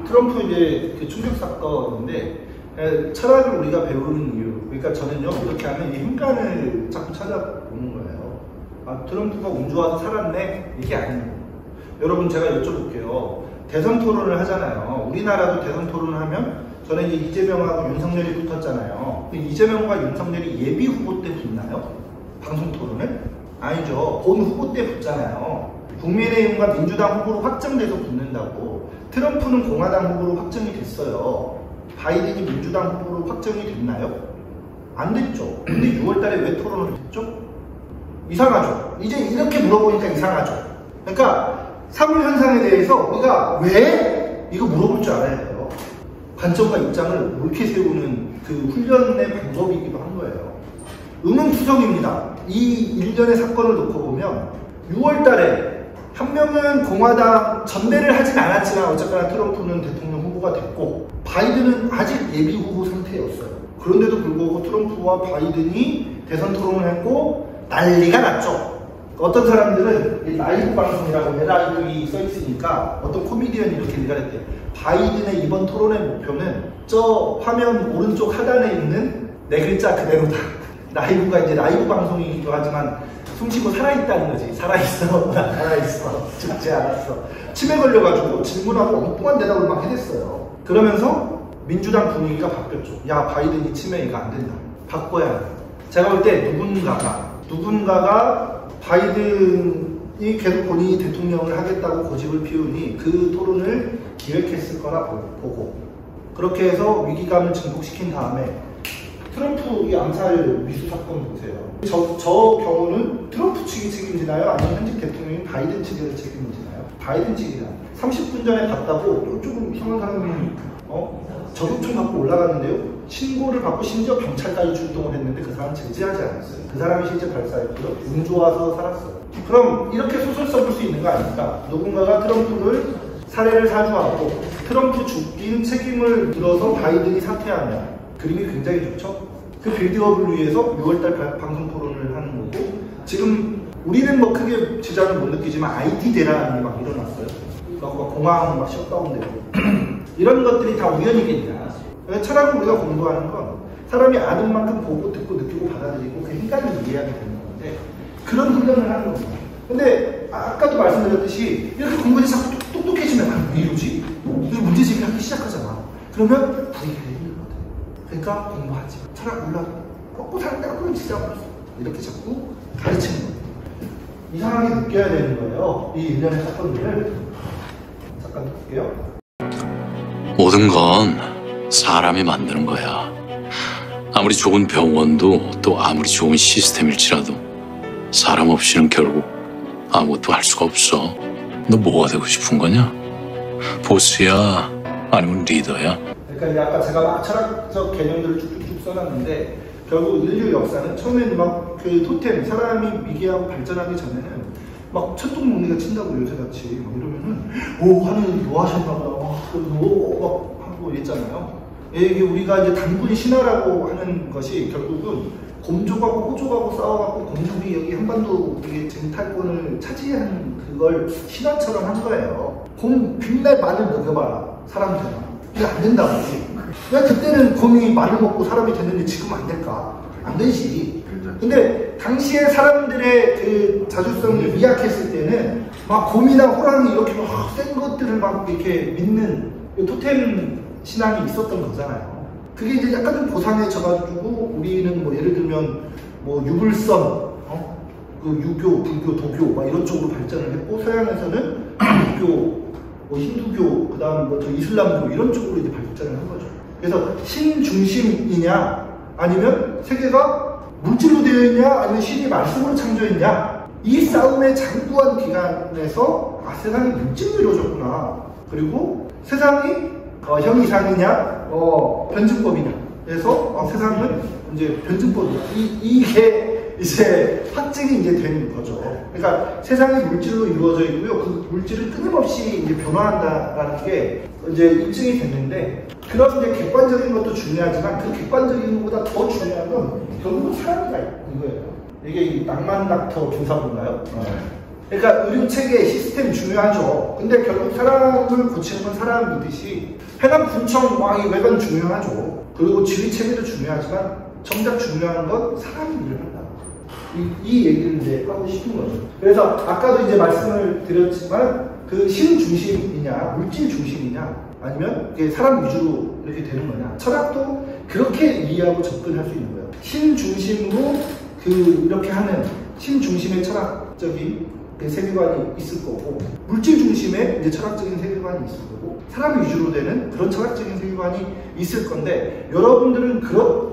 트럼프 이제 그 충격 사건인데 철학을 우리가 배우는 이유, 그러니까 저는요 이렇게 하면 이 힘간을 자꾸 찾아보는 거예요. 아, 트럼프가 운 좋아서 살았네? 이게 아니에요. 여러분 제가 여쭤볼게요. 대선 토론을 하잖아요. 우리나라도 대선 토론을 하면 저는 이제 이재명하고 윤석열이 붙었잖아요. 이재명과 윤석열이 예비 후보 때 붙나요? 방송 토론을? 아니죠. 본 후보 때 붙잖아요. 국민의힘과 민주당 후보로 확정돼서 붙는다고. 트럼프는 공화당 후보로 확정이 됐어요. 바이든이 민주당 후보로 확정이 됐나요? 안 됐죠. 근데 6월달에 왜 토론을 했죠? 이상하죠. 이제 이렇게 물어보니까 이상하죠. 그러니까 사물현상에 대해서 우리가 왜? 이거 물어볼 줄 알아야 돼요. 관점과 입장을 옳게 세우는 그 훈련의 방법이기도 한 거예요. 의문투성입니다. 이 일련의 사건을 놓고 보면 6월달에 한 명은 공화당 전대를 하진 않았지만 어쨌거나 트럼프는 대통령 후보가 됐고 바이든은 아직 예비 후보 상태였어요. 그런데도 불구하고 트럼프와 바이든이 대선 토론을 했고 난리가 났죠. 어떤 사람들은 라이브 방송이라고 LIV이 써있으니까 어떤 코미디언이 이렇게 얘기를 했대요. 바이든의 이번 토론의 목표는 저 화면 오른쪽 하단에 있는 네 글자 그대로다. 라이브가 이제 라이브 방송이기도 하지만 숨쉬고 살아있다는 거지. 살아있어. 살아있어. 죽지 않았어. 치매 걸려가지고 질문하고 엉뚱한 대답을 막 해댔어요. 그러면서 민주당 분위기가 바뀌었죠. 야, 바이든이 치매 이거 안 된다. 바꿔야 한다. 제가 볼 때 누군가가 바이든이 계속 본인이 대통령을 하겠다고 고집을 피우니 그 토론을 기획했을 거라 보고 그렇게 해서 위기감을 증폭시킨 다음에 트럼프 이 암살 미수 사건 보세요. 저 경우는 트럼프 측이 책임지나요? 아니면 현직 대통령인 바이든 측이 책임지나요? 바이든 측이나 30분 전에 갔다고 또 조금 이상한 사람이 저격총 갖고 올라갔는데요. 신고를 받고 심지어 경찰까지 출동을 했는데 그 사람 제지하지 않았어요. 그 사람이 실제 발사했고요. 운 좋아서 살았어요. 그럼 이렇게 소설 써볼 수 있는 거 아닙니까? 누군가가 트럼프를 살해를 사주하고 트럼프 죽인 책임을 물어서 바이든이 사퇴하면 그림이 굉장히 좋죠? 그 빌드업을 위해서 6월달 방송 토론을 하는 거고 지금 우리는 뭐 크게 지장을 못 느끼지만 IT 대란이 막 일어났어요. 막 공항 막 셧다운되고 이런 것들이 다 우연이겠냐. 철학을 우리가 공부하는 건 사람이 아는 만큼 보고 듣고 느끼고 받아들이고 그 인간을 이해하게 되는 건데 그런 훈련을 하는 겁니다. 근데 아까도 말씀드렸듯이 이렇게 공부해서 자꾸 똑똑해지면 왜 이러지? 이거 문제제기를 하기 시작하잖아. 그러면 분위기가 힘든 것 같아요. 그러니까 공부하지. 철학 몰라. 꺾고 살았다가 그걸 진짜 이렇게 자꾸 가르치는 거예요. 이상하게 느껴야 되는 거예요. 이 일련의 사건들을 잠깐 볼게요. 모든 건 사람이 만드는 거야. 아무리 좋은 병원도 또 아무리 좋은 시스템일지라도 사람 없이는 결국 아무것도 할 수가 없어. 너 뭐가 되고 싶은 거냐? 보스야? 아니면 리더야? 그러니까 이제 아까 제가 막 철학적 개념들을 쭉쭉쭉 써놨는데 결국 인류 역사는 처음에는 막 그 토템, 사람이 미개하고 발전하기 전에는 막 천둥번개가 친다고 요새같이 막 이러면은 오 하느님 뭐 하셨나봐 막 하고 이랬잖아요. 이게 우리가 이제 단군 신화라고 하는 것이 결국은 곰족하고 호족하고 싸워갖고 곰족이 여기 한반도 이게 쟁탈권을 차지한 그걸 신화처럼 한 거예요. 곰 빛날 마늘 먹여봐라 사람들은 이게 안 된다고. 왜 그때는 곰이 마늘 먹고 사람이 됐는데 지금 안 될까? 안 되지. 근데 당시에 사람들의 그 자주성이 미약했을 때는 막 곰이나 호랑이 이렇게 막 센 것들을 막 이렇게 믿는 토템 신앙이 있었던 거잖아요. 그게 이제 약간 좀 고상해져가지고 우리는 뭐 예를 들면 뭐 유불선, 그 유교, 불교, 도교 막 이런 쪽으로 발전을 했고 서양에서는 불교, 뭐 힌두교, 그 다음 뭐 저 이슬람교 이런 쪽으로 이제 발전을 한 거죠. 그래서 신 중심이냐 아니면 세계가 물질로 되어 있냐 아니면 신이 말씀으로 창조했냐 이 싸움의 장구한 기간에서 아 세상이 물질로 이루어졌구나. 그리고 세상이 형이상이냐 변증법이냐 그래서 세상은 이제 변증법이야. 이게 이제 확증이 이제 되는 거죠. 그러니까 세상이 물질로 이루어져 있고요. 그 물질은 끊임없이 이제 변화한다라는 게 이제 입증이 됐는데 그런 이제 객관적인 것도 중요하지만 그 객관적인 것보다 더 중요한 건 결국은 사람이가 있는 거예요. 이게 낭만 닥터 김사부인가요? 그러니까 의료 체계 시스템 중요하죠. 근데 결국 사람을 고치는 건 사람이듯이 해남 군청 왕이 외관 중요하죠. 그리고 지휘 체계도 중요하지만 정작 중요한 건 사람이 일을 한다. 이 얘기를 이제 하고 싶은 거죠. 그래서 아까도 이제 말씀을 드렸지만 그 신 중심이냐 물질 중심이냐 아니면 사람 위주로 이렇게 되는 거냐. 철학도 그렇게 이해하고 접근할 수 있는 거예요. 신 중심으로 이렇게 하는 신 중심의 철학적인 세계관이 있을 거고, 물질 중심의 이제 철학적인 세계관이 있을 거고, 사람 위주로 되는 그런 철학적인 세계관이 있을 건데, 여러분들은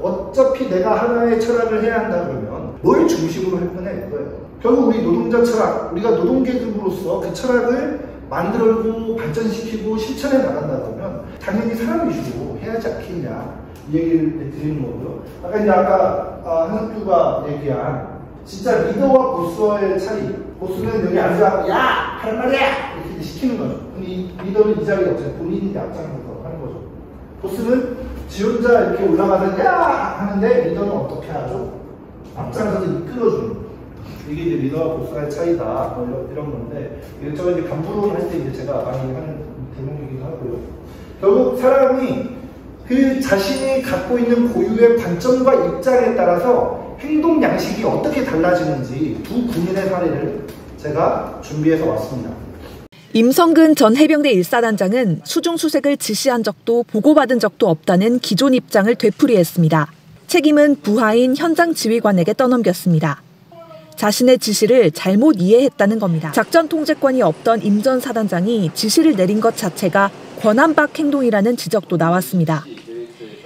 어차피 내가 하나의 철학을 해야 한다 그러면 뭘 중심으로 할 거냐 이거예요. 결국 우리 노동자 철학, 우리가 노동계급으로서 그 철학을 만들고 발전시키고 실천해 나간다 그러면 당연히 사람 위주로 해야지 않겠냐 이 얘기를 드리는 거고요. 아까 한석규가 얘기한 진짜 리더와 보스와의 차이. 보스는 여기 앉아서 야! 하는 말이야! 이렇게 시키는 거죠. 근데 이 리더는 이 자리에 없어요. 본인이 앞장서서 하는 거죠. 보스는 지 혼자 이렇게 올라가서 야! 하는데 리더는 어떻게 하죠? 앞장서서 이끌어주는 거죠. 이게 이제 리더와 보스와의 차이다. 이런 건데, 저는 이제 간부론 할 때 이제 제가 많이 하는 대목이기도 하고요. 결국 사람이 그 자신이 갖고 있는 고유의 관점과 입장에 따라서 행동 양식이 어떻게 달라지는지 두 군인의 사례를 제가 준비해서 왔습니다. 임성근 전 해병대 1사단장은 수중수색을 지시한 적도 보고받은 적도 없다는 기존 입장을 되풀이했습니다. 책임은 부하인 현장 지휘관에게 떠넘겼습니다. 자신의 지시를 잘못 이해했다는 겁니다. 작전 통제권이 없던 임 전 사단장이 지시를 내린 것 자체가 권한박 행동이라는 지적도 나왔습니다.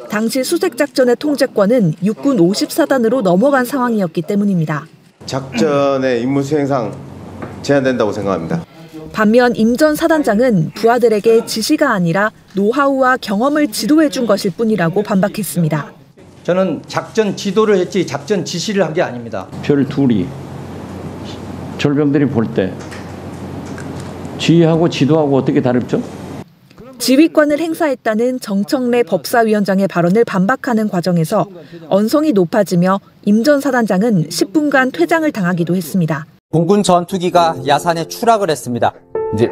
당시 수색작전의 통제권은 육군 54단으로 넘어간 상황이었기 때문입니다. 작전의 임무 수행상 제한된다고 생각합니다. 반면 임 전 사단장은 부하들에게 지시가 아니라 노하우와 경험을 지도해 준 것일 뿐이라고 반박했습니다. 저는 작전 지도를 했지 작전 지시를 한 게 아닙니다. 별 둘이 절병들이 볼 때 지휘하고 지도하고 어떻게 다르죠? 지휘권을 행사했다는 정청래 법사위원장의 발언을 반박하는 과정에서 언성이 높아지며 임 전 사단장은 10분간 퇴장을 당하기도 했습니다. 공군 전투기가 야산에 추락을 했습니다. 이제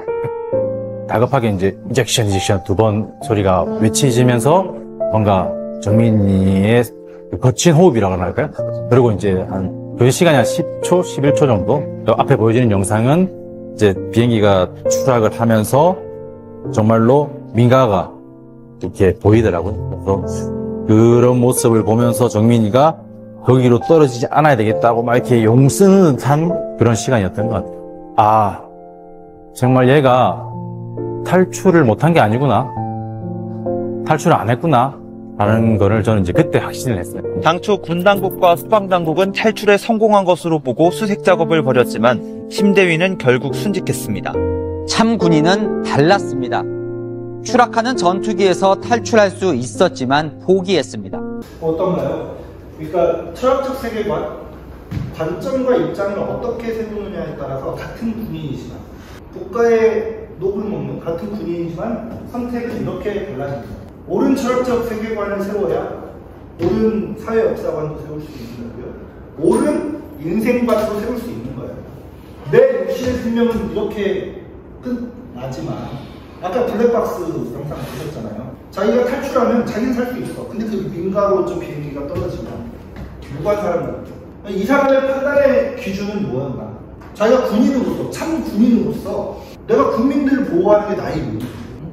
다급하게 이제 인젝션 두 번 소리가 외치지면서 뭔가 정민이의 거친 호흡이라고 할까요? 그리고 이제 그 시간이 한 10초, 11초 정도. 앞에 보여지는 영상은 이제 비행기가 추락을 하면서 정말로 민가가 이렇게 보이더라고요. 그래서 그런 모습을 보면서 정민이가 거기로 떨어지지 않아야 되겠다고 막 이렇게 용쓰는 듯한 그런 시간이었던 것 같아요. 아, 정말 얘가 탈출을 못한 게 아니구나. 탈출을 안 했구나. 라는 거를 저는 이제 그때 확신을 했어요. 당초 군 당국과 수방 당국은 탈출에 성공한 것으로 보고 수색 작업을 벌였지만 심대위는 결국 순직했습니다. 참 군인은 달랐습니다. 추락하는 전투기에서 탈출할 수 있었지만 포기했습니다. 어떤가요? 그러니까 철학적 세계관, 관점과 입장을 어떻게 세우느냐에 따라서 같은 군인이지만 국가의 녹을 먹는 같은 군인이지만 선택은 이렇게 달라집니다. 옳은 철학적 세계관을 세워야 옳은 사회 역사관도 세울 수 있는 거고요. 옳은 인생관도 세울 수 있는 거예요. 내 육신의 생명은 이렇게 끝나지만 아까 블랙박스 영상 보셨잖아요. 자기가 탈출하면 자기는 살 수 있어. 근데 그 민가로 좀 비행기가 떨어지면 무관 사람들. 이 사람의 판단의 기준은 뭐였나? 자기가 군인으로서, 참 군인으로서 내가 국민들을 보호하는 게 나의 의무.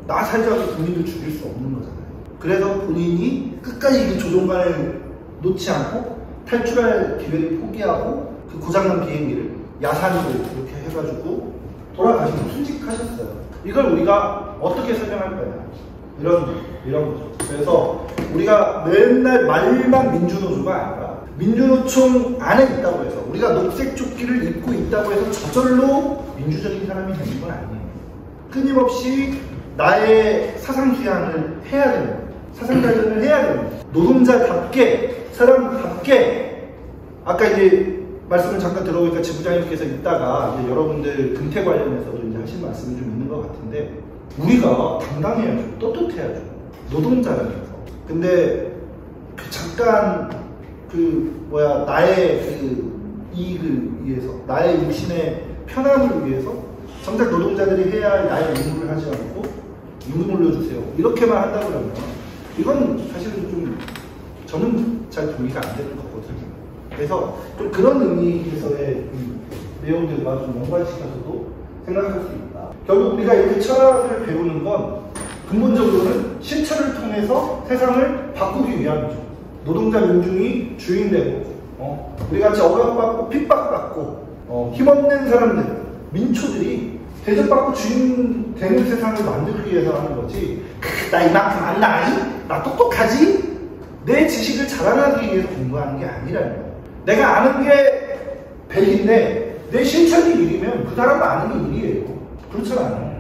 나 살자고 국민들 죽일 수 없는 거잖아요. 그래서 본인이 끝까지 그 조종관을 놓지 않고 탈출할 기회를 포기하고 그 고장난 비행기를 야산으로 이렇게 해가지고 돌아가시고 순직하셨어요. 이걸 우리가 어떻게 설명할 거냐? 이런 거죠. 그래서 우리가 맨날 말만 민주노조가 아니라 민주노총 안에 있다고 해서 우리가 녹색 조끼를 입고 있다고 해서 저절로 민주적인 사람이 되는 건 아니에요. 끊임없이 나의 사상 수양을 해야 되는, 사상 발전을 해야 되는, 노동자답게, 사람답게, 아까 이제 말씀을 잠깐 들어보니까 지부장님께서 있다가 이제 여러분들 근태 관련해서도 이제 하신 말씀이 좀 있는 것 같은데, 우리가 당당해야죠. 떳떳해야죠. 노동자라면서. 근데 잠깐 나의 이익을 위해서, 나의 육신의 편함을 위해서 정작 노동자들이 해야 할 나의 임무를 하지 않고 임금 올려주세요. 이렇게만 한다 그러면 이건 사실은 좀 저는 잘 동의가 안 되는 거거든요. 그래서 좀 그런 의미에서의 내용들과 좀 연관시켜서도 생각할 수 있다. 결국 우리가 이렇게 철학을 배우는 건 근본적으로는 실천을 통해서 세상을 바꾸기 위함이죠. 노동자 민중이 주인되고 우리같이 억압받고 핍박받고 힘없는 사람들, 민초들이 대접받고 주인 되는 세상을 만들기 위해서 하는 거지. 나 이만큼 안 나이? 나 똑똑하지? 내 지식을 자랑하기 위해서 공부하는 게 아니라는 거예요. 내가 아는 게 100인데 내 실천이 1이면 그 사람도 아는 게 1이에요. 그렇잖아요.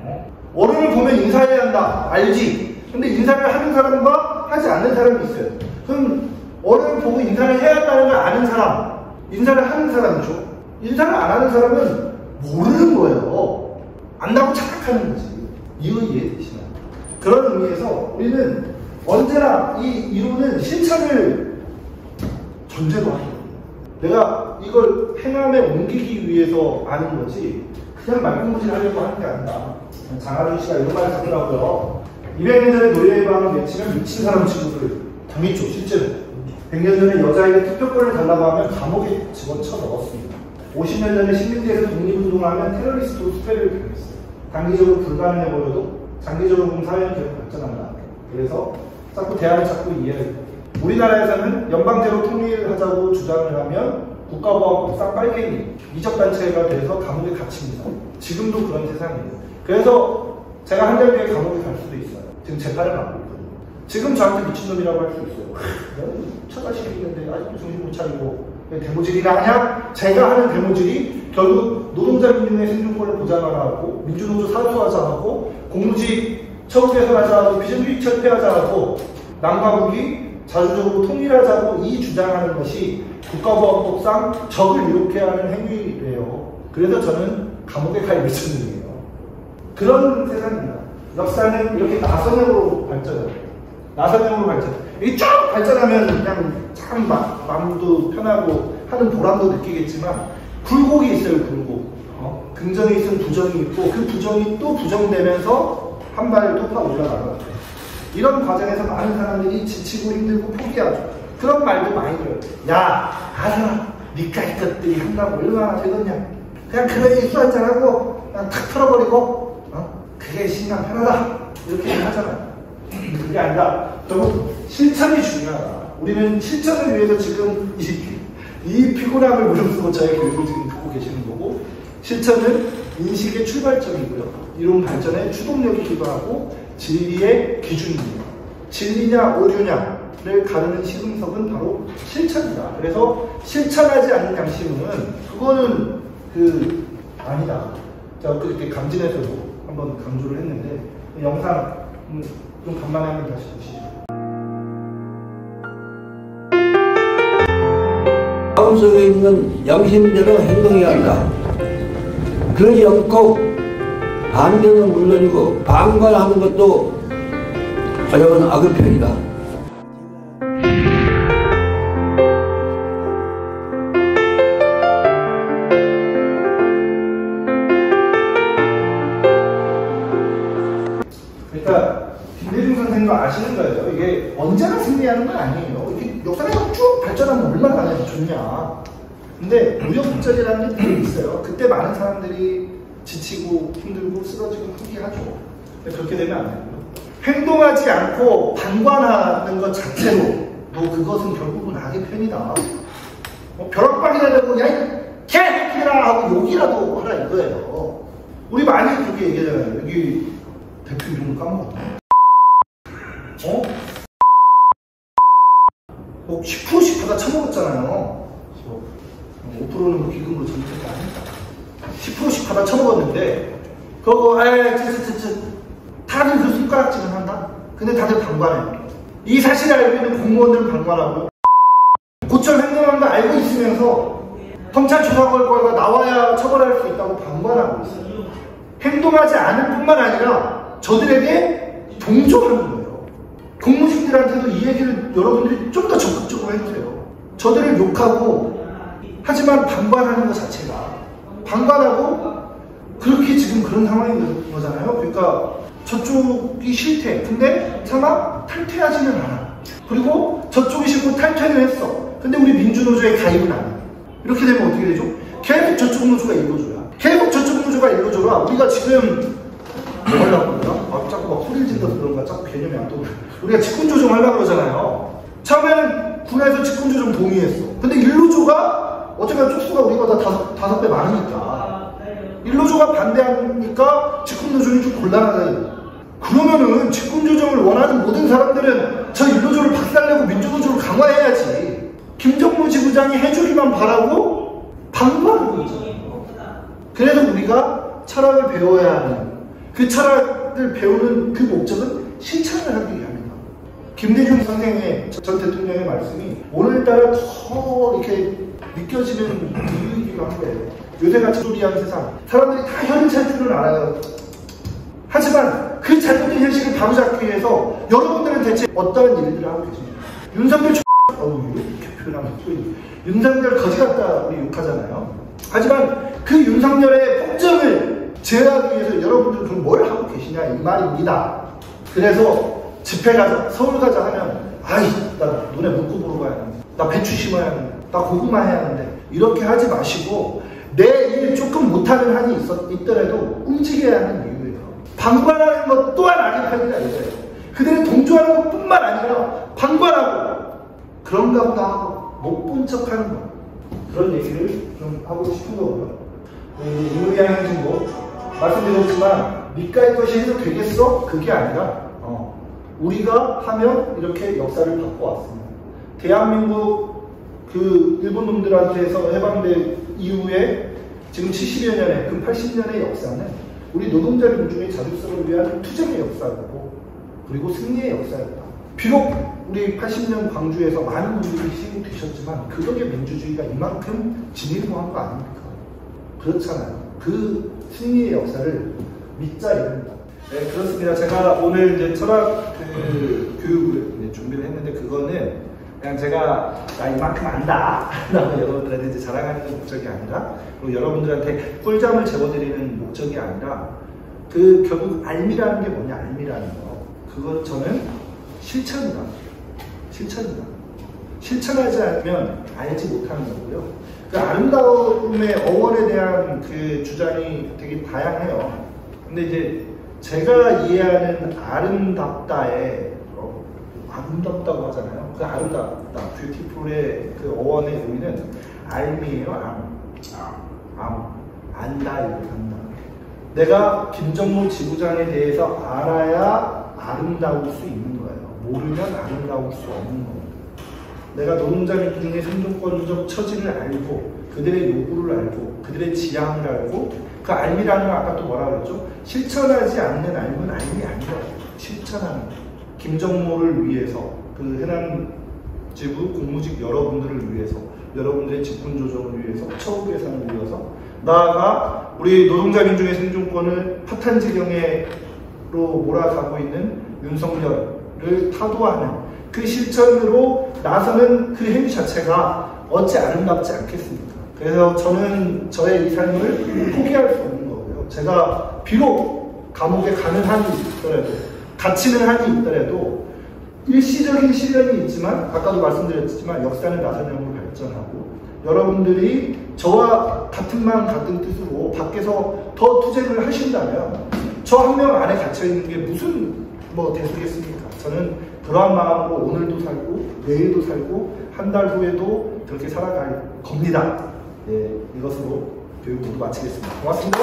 어른을 보면 인사해야 한다. 알지? 근데 인사를 하는 사람과 하지 않는 사람이 있어요. 그럼 어른을 보고 인사를 해야 한다는 걸 아는 사람, 인사를 하는 사람이죠. 인사를 안 하는 사람은 모르는 거예요. 안다고 착각하는 거지. 이해되시나요? 그런 의미에서 우리는 언제나 이 이론은 실천을 전제로 하는 거예요. 내가 이걸 행함에 옮기기 위해서 아는 거지 그냥 말끔무실 하려고 하는 게 아니라. 장하준 씨가 이런 말을 하더라고요. 200년 전에 노예방을 외치면 미친 사람 취급을 당했죠, 실제로. 100년 전에 여자에게 투표권을 달라고 하면 감옥에 집어쳐 넣었습니다. 50년 전에 식민지에서 독립운동을 하면 테러리스트로 수배를 당했어요. 단기적으로 불가능해보여도 장기적으로 보면 사회는 계속 발전한다. 그래서 자꾸 대안을 찾고 이해해요. 우리나라에서는 연방제로 통일을 하자고 주장을 하면 국가보안법상 빨갱이, 이적단체가 돼서 감옥에 갇힙니다. 지금도 그런 세상이에요. 그래서 제가 한 달 뒤에 감옥에 갈 수도 있어요. 지금 재판을 받고 있거든요. 지금 저한테 미친놈이라고 할 수 있어요. 너는 처가식이 있는데 아직도 정신 못 차리고 대모질이나 하냐? 제가 하는 대모질이 결국 노동자 민중의 생존권을 보장하고 민주노조 사수하자하고 공무직 처우 개선하자하고 비정규직 철폐하자하고 남과 북이 자주적으로 통일하자고 이 주장하는 것이 국가보안법상 적을 이롭게 하는 행위래요. 그래서 저는 감옥에 갈 미친놈이에요. 그런 세상입니다. 역사는 이렇게 나선형으로 발전해요. 나선형으로 발전. 이게 쭉 발전하면 그냥 참 마음도 편하고 하는 보람도 느끼겠지만 굴곡이 있어요. 굴곡. 긍정이 있으면 부정이 있고 그 부정이 또 부정되면서 한 발 또 올라가는 거예요. 이런 과정에서 많은 사람들이 지치고 힘들고 포기하죠. 그런 말도 많이 들어요. 야, 알아. 니까지 것들이 한다고 얼마나 되겠냐. 그냥 그래 술 한잔하고 그냥 탁 털어버리고 그게 신랑 편하다. 이렇게 하잖아요. 그게 아니라 결국 실천이 중요하다. 우리는 실천을 위해서 지금 이 피곤함을 무릅쓰고 저의 교육을 지금 듣고 계시는 거고 실천은 인식의 출발점이고요. 이론 발전의 추동력이기도 하고 진리의 기준입니다. 진리냐 오류냐를 가르는 시금석은 바로 실천이다. 그래서 실천하지 않는 양심은 그거는 아니다. 제가 그렇게 감진해서도 한번 강조를 했는데 영상 좀 간만에 한번 다시 보시죠. 마음속에 있는 양심대로 행동해야 한다. 그러지 않고 반대는 물론이고 방관하는 것도 어려운 악의 편이다. 그러니까 김대중 선생님도 아시는 거예요. 이게 언제나 승리하는 건 아니에요. 이게 역사가 쭉 발전하면 얼마나 좋냐. 근데 우여곡절이라는 게 있어요. 그때 많은 사람들이 지치고 힘들고 쓰러지고 포기하죠. 근데 그렇게 되면 안 되고요. 행동하지 않고 방관하는 것 자체로 그것은 결국은 악의 편이다. 벼락박이라 되고 야 이 개새끼라 하고 욕이라도 하라 이거예요. 우리 많이 그렇게 얘기하잖아요. 여기 대표 이름을 까먹었네. 10%씩 받아 처먹었잖아요. 5%는 기금으로 전체가 아닙니다. 10%씩 받아 처먹었는데 그거 다들 그 손가락질은 한다? 근데 다들 방관해요. 이 사실을 알고 있는 공무원들은 방관하고요. 고철 횡령한 거 알고 있으면서 검찰 조사 결과가 나와야 처벌할 수 있다고 방관하고 있어요. 행동하지 않을 뿐만 아니라 저들에게 동조하는 거예요. 공무직들한테도 이 얘기를 여러분들이 좀 더 적극적으로 해주세요. 저들을 욕하고 하지만 방관하는 것 자체가 방관하고 그렇게 지금 그런 상황이 된 거잖아요. 그러니까 저쪽이 싫대. 근데 차마 탈퇴하지는 않아. 그리고 저쪽이 싫고 탈퇴는 했어. 근데 우리 민주노조에 가입은 안 해. 이렇게 되면 어떻게 되죠? 계속 저쪽 노조가 일로줘야. 계속 저쪽 노조가 일로줘라. 우리가 지금 뭐 하려고 그러나? 자꾸 막 소리를 질러서 그런가? 자꾸 개념이 안 떠오르네. 우리가 직군 조정하려고 그러잖아요. 처음에는 군에서 직군 조정 동의했어. 근데 일로조가 어쨌든 쪽수가 우리보다 다섯 배 많으니까 일로조가 반대하니까 직군 조정이 좀 곤란하다. 그러면은 직군 조정을 원하는 모든 사람들은 저 일로조를 박살내고 민주노조를 강화해야지. 김정무 지부장이 해주기만 바라고 방관하고 있잖아요. 그래서 우리가 철학을 배워야 하는, 그 철학을 배우는 그 목적은 실천을 하기 위함이다. 김대중 선생의 전 대통령의 말씀이 오늘따라 더 이렇게 느껴지는 이유이기도 한 거예요. 요새가 조리한 세상, 사람들이 다 현찰 줄을 알아요. 하지만 그 잘못된 현실을 바로잡기 위해서 여러분들은 대체 어떠한 일들을 하고 계십니까? 윤석열 이렇게 표현하면 윤석열 거지 같다 우리 욕하잖아요. 하지만 그 윤석열의 폭정을 제어하기 위해서 여러분들은 그럼 뭘 하고 계시냐 이 말입니다. 그래서 집회 가자, 서울 가자 하면 아이 나 눈에 문구 보러 가야 하는데, 나 배추 심어야 하는데, 나 고구마 해야 하는데, 이렇게 하지 마시고 내 일 조금 못하는 한이 있더라도 움직여야 하는 이유예요. 방관하는 것 또한 악의편이다 이거예요. 그들이 동조하는 것뿐만 아니라 방관하고 그런가 보다 하고 못 본 척하는 거, 그런 얘기를 좀 하고 싶은 거고요. 인물이양 행진곡 말씀드렸지만 니까의 것이 해도 되겠어? 그게 아니라 우리가 하면 이렇게 역사를 바꿔왔습니다. 대한민국 그 일본 놈들한테서 해방된 이후에 지금 70여 년의 그 80년의 역사는 우리 노동자 민중의 자주성을 위한 투쟁의 역사였고 그리고 승리의 역사였다. 비록 우리 80년 광주에서 많은 분들이 희생되셨지만 그 덕에 민주주의가 이만큼 진일보한 거 아닙니까? 그렇잖아요. 그 승리의 역사를 믿자 이겁니다. 네, 그렇습니다. 제가 오늘 이제 철학 교육을 이제 준비를 했는데 그거는 그냥 제가 나 이만큼 안다 라고 여러분들한테 이제 자랑하는 목적이 아니라, 그리고 여러분들한테 꿀잠을 재워드리는 목적이 아니라, 그 결국 알미라는 게 뭐냐, 알미라는 거, 그건 저는 실천이다. 실천하지 않으면 알지 못하는 거고요. 그 아름다움의 어원에 대한 그 주장이 되게 다양해요. 근데 이제 제가 이해하는 아름답다의 아름답다고 하잖아요. 그 아름답다, 뷰티풀의 그 어원의 의미는 알미예요. 안다, 이렇게 한다. 내가 김정무 지부장에 대해서 알아야 아름다울 수 있는 거예요. 모르면 아름다울 수 없는 겁니다. 내가 노동자 민중의 생존권적 처지를 알고, 그들의 요구를 알고, 그들의 지향을 알고, 그 알미라는 건 아까 또 뭐라 그랬죠? 실천하지 않는 알면 알미 아니라 실천하는 거. 김정모를 위해서, 그 해남지부 공무직 여러분들을 위해서, 여러분들의 직분조정을 위해서, 처우 개선을 위해서, 나아가 우리 노동자 민중의 생존권을 파탄지경으로 몰아가고 있는 윤석열을 타도하는 그 실천으로 나서는 그 행위 자체가 어찌 아름답지 않겠습니까? 그래서 저는 저의 이 삶을 포기할 수 없는 거고요. 제가 비록 감옥에 가는 한이 있더라도, 갇히는 한이 있더라도 일시적인 시련이 있지만, 아까도 말씀드렸지만 역사는 나선형으로 발전하고, 여러분들이 저와 같은 마음 같은 뜻으로 밖에서 더 투쟁을 하신다면 저 한 명 안에 갇혀있는 게 무슨 대수겠습니까? 저는 그러한 마음으로 오늘도 살고 내일도 살고 한 달 후에도 그렇게 살아갈 겁니다. 네, 이것으로 교육 모두 마치겠습니다. 고맙습니다.